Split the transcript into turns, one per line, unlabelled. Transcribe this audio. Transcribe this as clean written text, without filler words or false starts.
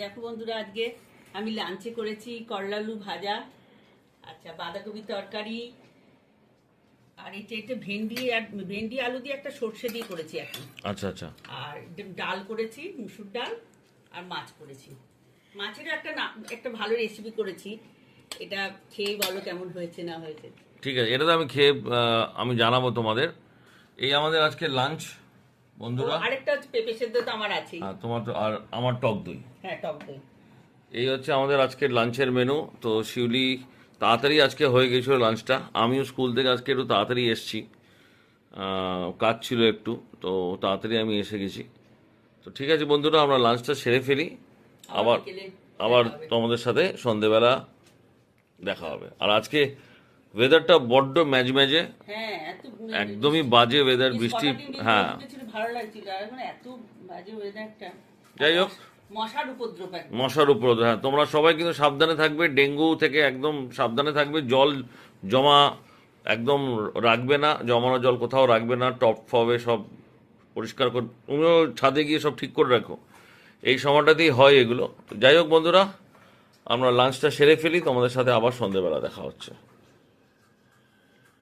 দেখো বন্ধুরা, আজকে আমি লাঞ্চে করেছি করলা আলু ভাজা, আচ্ছা বাঁধাকপি তরকারি, আর এটা ভেন্ডি আলু দিয়ে একটা সর্ষে দিয়ে করেছি এখন।
আচ্ছা আচ্ছা।
আর ডাল করেছি, মুসুর ডাল, আর মাছ করেছি। মাছের একটা ভালো রেসিপি করেছি, এটা খেয়ে বলো কেমন হয়েছে না হয়েছে।
ঠিক আছে, এটা তো আমি খেয়ে আমি জানাবো তোমাদের। এই আমাদের আজকে লাঞ্চ বন্ধুরা।
আরেকটা হচ্ছে পেঁপে সেদ্ধ তো আমার আছেই।
তোমার তো আর আমার টক দই।
হ্যাঁ, টক দই।
এই হচ্ছে আমাদের আজকের লাঞ্চের মেনু। তো শিউলি তাড়াতাড়ি আজকে হয়ে গেছিলো লাঞ্চটা। আমিও স্কুল থেকে আজকে একটু তাড়াতাড়ি এসেছি, কাজ ছিল একটু, তো তাড়াতাড়ি আমি এসে গেছি। তো ঠিক আছে বন্ধুরা, আমরা লাঞ্চটা সেরে ফেলি, আবার
বিকেলে
আবার
দেখা হবে।
তোমাদের সাথে সন্ধেবেলা দেখা হবে। আর আজকে ওয়েদারটা বড্ড ম্যাজম্যাজে,
হ্যাঁ,
একদমই বাজে ওয়েদার, বৃষ্টি। হ্যাঁ,
ভালো লাগছিল, আর এখন এত বাজে ওয়েদারটা।
যাই হোক,
মশার উপদ্রব একদম।
মশার উপর। হ্যাঁ, তোমরা সবাই কিন্তু সাবধানে থাকবে, ডেঙ্গু থেকে একদম সাবধানে থাকবে। জল জমা একদম রাখবে না, জমানো জল কোথাও রাখবে না, টপ ফবে সব পরিষ্কার করে, তুমিও ছাদে গিয়ে সব ঠিক করে রাখো। এই সময়টাতেই হয় এগুলো। তো যাই হোক বন্ধুরা, আমরা লাঞ্চটা সেরে ফেলি, তোমাদের সাথে আবার সন্ধেবেলা দেখা হচ্ছে।